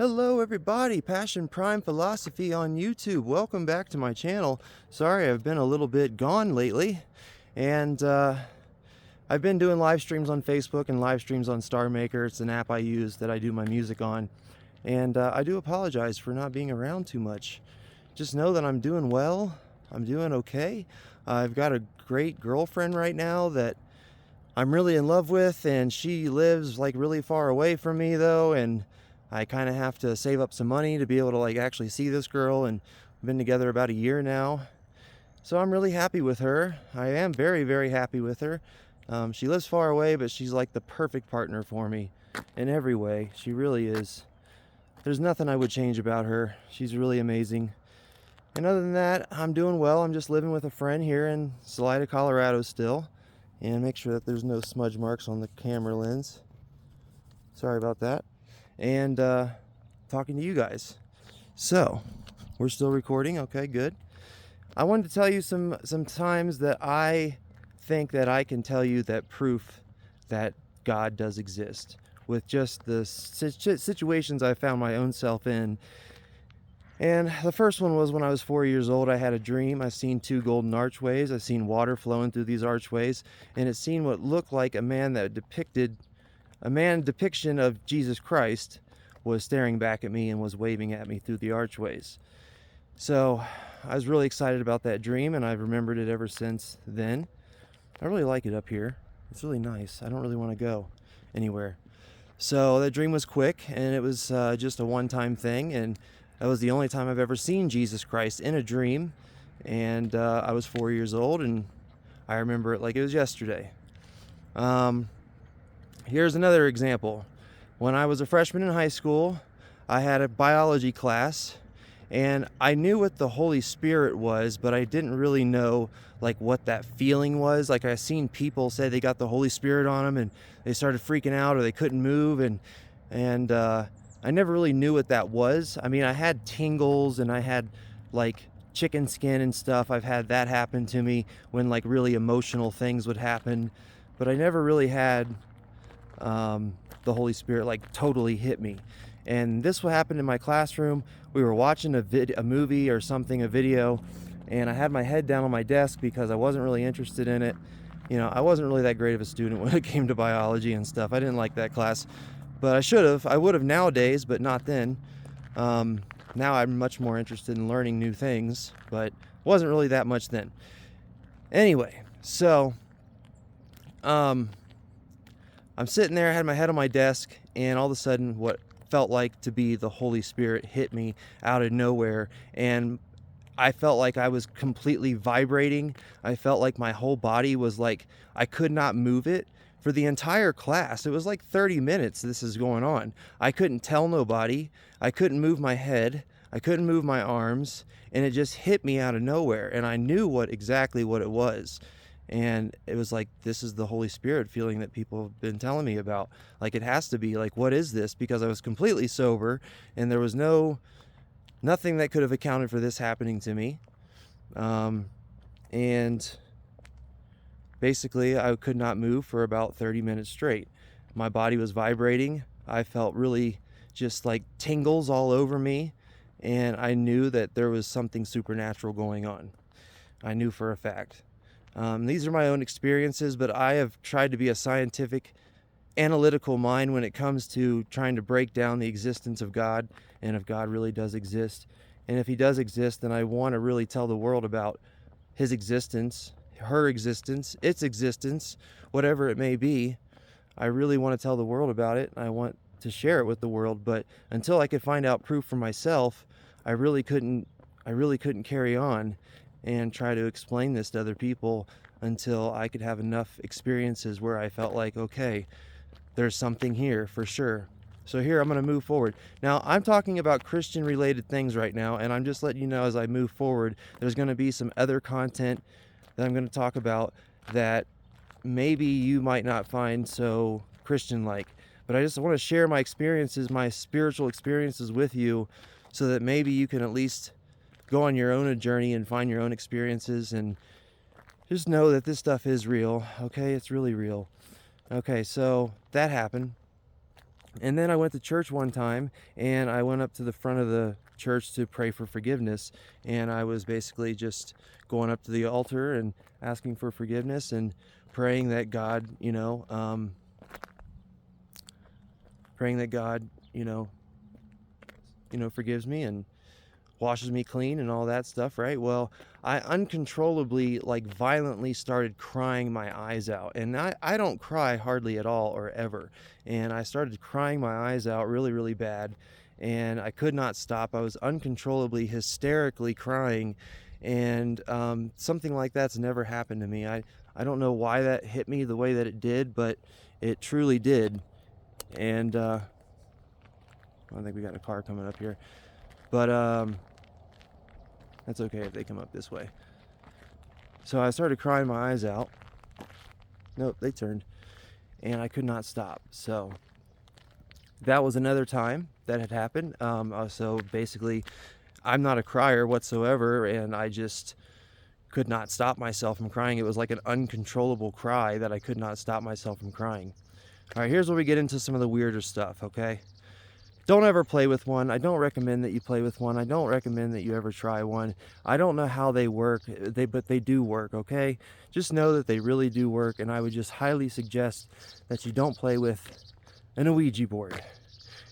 Hello everybody, Passion Prime Philosophy on YouTube. Welcome back to my channel. Sorry I've been a little bit gone lately, and I've been doing live streams on Facebook and live streams on Star Maker. It's an app I use that I do my music on, and I do apologize for not being around too much. Just know that I'm doing well. I'm doing okay. I've got a great girlfriend right now that I'm really in love with, and she lives like really far away from me though, and I kind of have to save up some money to be able to like actually see this girl, and we've been together about a year now. So I'm really happy with her. I am very, very happy with her. She lives far away, but she's like the perfect partner for me in every way. She really is. There's nothing I would change about her. She's really amazing. And other than that, I'm doing well. I'm just living with a friend here in Salida, Colorado still. And make sure that there's no smudge marks on the camera lens. Sorry about that. And talking to you guys. So, we're still recording. Okay, good. I wanted to tell you some times that I think that I can tell you that proof that God does exist with just the situations I found my own self in. And the first one was when I was 4 years old. I had a dream. I seen two golden archways. I seen water flowing through these archways, and it seen what looked like a man that depicted a man depiction of Jesus Christ was staring back at me and was waving at me through the archways. So I was really excited about that dream, and I've remembered it ever since then. I really like it up here. It's really nice. I don't really want to go anywhere. So that dream was quick, and it was just a one-time thing, and that was the only time I've ever seen Jesus Christ in a dream. And I was 4 years old, and I remember it like it was yesterday. Here's another example. When I was a freshman in high school, I had a biology class, and I knew what the Holy Spirit was, but I didn't really know like what that feeling was. Like, I seen people say they got the Holy Spirit on them and they started freaking out or they couldn't move, and I never really knew what that was. I mean, I had tingles and I had like chicken skin and stuff. I've had that happen to me when like really emotional things would happen, but I never really had the Holy Spirit like totally hit me. And this what happened in my classroom. We were watching a movie or something, a video, and I had my head down on my desk because I wasn't really interested in it. You know, I wasn't really that great of a student when it came to biology and stuff. I didn't like that class, but I would have nowadays, but not then. Now I'm much more interested in learning new things, but wasn't really that much then. Anyway, so I'm sitting there, I had my head on my desk, and all of a sudden what felt like to be the Holy Spirit hit me out of nowhere, and I felt like I was completely vibrating. I felt like my whole body was like, I could not move it for the entire class. It was like 30 minutes this is going on. I couldn't tell nobody. I couldn't move my head. I couldn't move my arms, and it just hit me out of nowhere, and I knew exactly what it was. And it was like, this is the Holy Spirit feeling that people have been telling me about. Like, it has to be. Like, what is this? Because I was completely sober, and there was nothing that could have accounted for this happening to me. And basically, I could not move for about 30 minutes straight. My body was vibrating. I felt really just like tingles all over me, and I knew that there was something supernatural going on. I knew for a fact. These are my own experiences, but I have tried to be a scientific, analytical mind when it comes to trying to break down the existence of God, and if God really does exist. And if he does exist, then I want to really tell the world about his existence, her existence, its existence, whatever it may be. I really want to tell the world about it. I want to share it with the world, but until I could find out proof for myself, I really couldn't carry on and try to explain this to other people until I could have enough experiences where I felt like, okay, there's something here for sure. So here, I'm going to move forward. Now, I'm talking about Christian related things right now, and I'm just letting you know as I move forward, there's going to be some other content that I'm going to talk about that maybe you might not find so Christian-like. But I just want to share my experiences, my spiritual experiences with you, so that maybe you can at least go on your own journey and find your own experiences, and just know that this stuff is real. Okay, it's really real. Okay, so that happened, And then I went to church one time, and I went up to the front of the church to pray for forgiveness. And I was basically just going up to the altar and asking for forgiveness and praying that God, praying that God, forgives me and washes me clean and all that stuff, right? Well, I uncontrollably, like, violently started crying my eyes out. And I don't cry hardly at all or ever. And I started crying my eyes out really, really bad. And I could not stop. I was uncontrollably, hysterically crying. And something like that's never happened to me. I don't know why that hit me the way that it did, but it truly did. And I think we got a car coming up here. But that's okay if they come up this way. So I started crying my eyes out. Nope, they turned. And I could not stop. So that was another time that had happened. So basically, I'm not a crier whatsoever, and I just could not stop myself from crying. It was like an uncontrollable cry that I could not stop myself from crying. All right, here's where we get into some of the weirder stuff, okay? Don't ever play with one. I don't recommend that you play with one. I don't recommend that you ever try one. I don't know how they work, but they do work, okay? Just know that they really do work, and I would just highly suggest that you don't play with an Ouija board.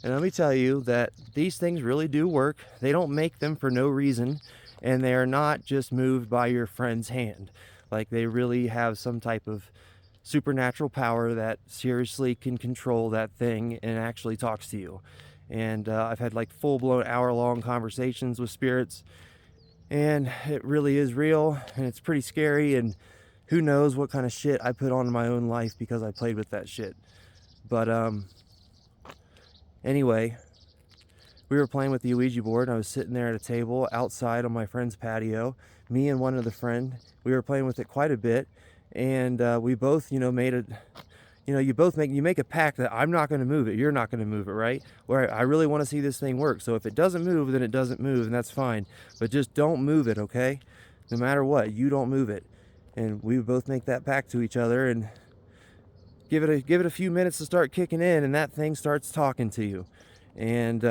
And let me tell you that these things really do work. They don't make them for no reason, and they are not just moved by your friend's hand. Like, they really have some type of supernatural power that seriously can control that thing and actually talks to you. And I've had like full-blown hour-long conversations with spirits, and it really is real, and it's pretty scary, and who knows what kind of shit I put on my own life because I played with that shit. But anyway, we were playing with the Ouija board, and I was sitting there at a table outside on my friend's patio. Me and one other friend, we were playing with it quite a bit, and we both, made it. You make a pact that I'm not going to move it, you're not going to move it, right? Where I really want to see this thing work. So if it doesn't move, then it doesn't move, and that's fine. But just don't move it, okay? No matter what, you don't move it. And we would both make that pact to each other and give it a few minutes to start kicking in, and that thing starts talking to you. And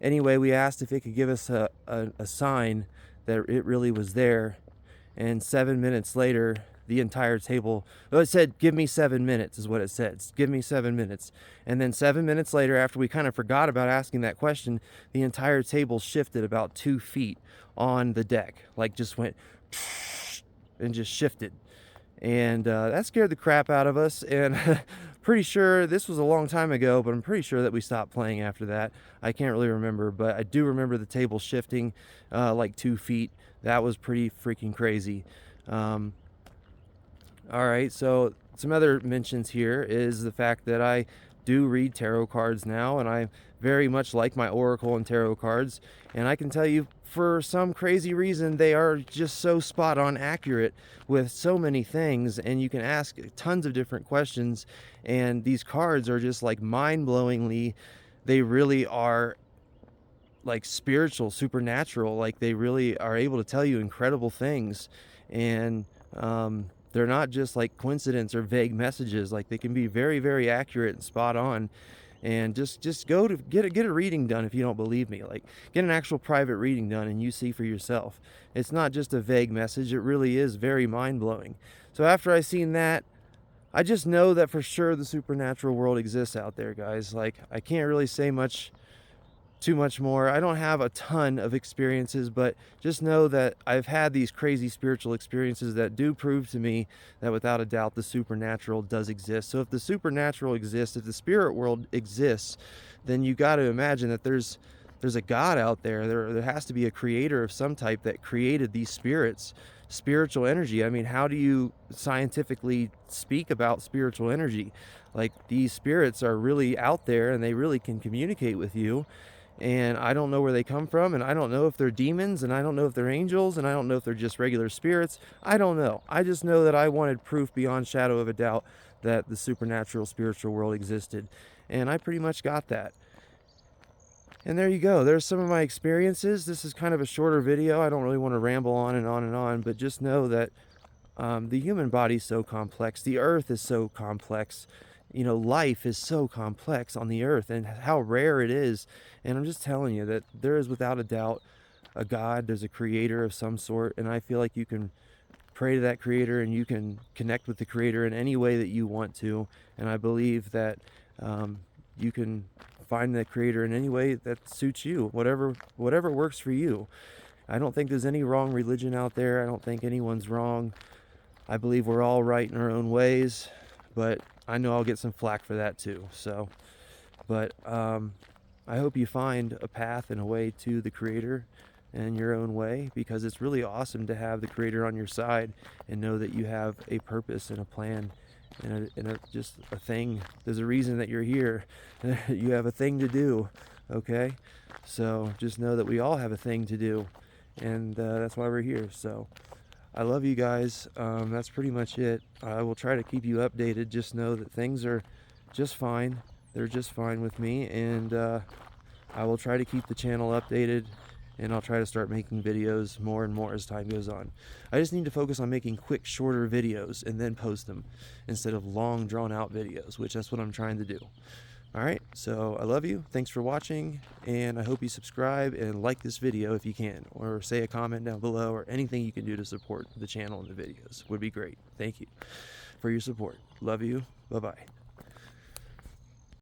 anyway, we asked if it could give us a sign that it really was there. And 7 minutes later, the entire table, it said, give me 7 minutes is what it said. Give me 7 minutes. And then 7 minutes later, after we kind of forgot about asking that question, the entire table shifted about 2 feet on the deck. Like, just went and just shifted. And that scared the crap out of us. And pretty sure this was a long time ago, but I'm pretty sure that we stopped playing after that. I can't really remember, but I do remember the table shifting like 2 feet. That was pretty freaking crazy. All right, so some other mentions here is the fact that I do read tarot cards now, and I very much like my oracle and tarot cards. And I can tell you, for some crazy reason, they are just so spot on accurate with so many things, and you can ask tons of different questions, and these cards are just like mind-blowingly, they really are like spiritual, supernatural. Like, they really are able to tell you incredible things. And they're not just like coincidence or vague messages. Like, they can be very, very accurate and spot on. And just go to get a reading done if you don't believe me. Like, get an actual private reading done and you see for yourself. It's not just a vague message. It really is very mind-blowing. So after I seen that, I just know that for sure the supernatural world exists out there, guys. Like, I can't really say too much more. I don't have a ton of experiences, but just know that I've had these crazy spiritual experiences that do prove to me that without a doubt the supernatural does exist. So if the supernatural exists, if the spirit world exists, then you got to imagine that there's a God out there. There has to be a creator of some type that created these spirits, spiritual energy. I mean, how do you scientifically speak about spiritual energy? Like, these spirits are really out there, and they really can communicate with you. And I don't know where they come from, and I don't know if they're demons, and I don't know if they're angels, and I don't know if they're just regular spirits. I don't know. I just know that I wanted proof beyond shadow of a doubt that the supernatural spiritual world existed. And I pretty much got that. And there you go. There's some of my experiences. This is kind of a shorter video. I don't really want to ramble on and on and on, but just know that the human body is so complex. The earth is so complex. you know, life is so complex on the earth and how rare it is. And I'm just telling you that there is without a doubt a God, there's a creator of some sort, and I feel like you can pray to that creator and you can connect with the creator in any way that you want to. And I believe that you can find that creator in any way that suits you, whatever works for you. I don't think there's any wrong religion out there. I don't think anyone's wrong. I believe we're all right in our own ways, but I know I'll get some flack for that too. So, but I hope you find a path and a way to the creator in your own way, because it's really awesome to have the creator on your side and know that you have a purpose and a plan and just a thing. There's a reason that you're here. You have a thing to do, okay? So just know that we all have a thing to do, and that's why we're here. So I love you guys. That's pretty much it. I will try to keep you updated. Just know that things are just fine. They're just fine with me, and I will try to keep the channel updated, and I'll try to start making videos more and more as time goes on. I just need to focus on making quick, shorter videos and then post them instead of long, drawn-out videos, which that's what I'm trying to do. All right, so I love you. Thanks for watching, and I hope you subscribe and like this video if you can, or say a comment down below, or anything you can do to support the channel and the videos would be great. Thank you for your support. Love you. Bye-bye.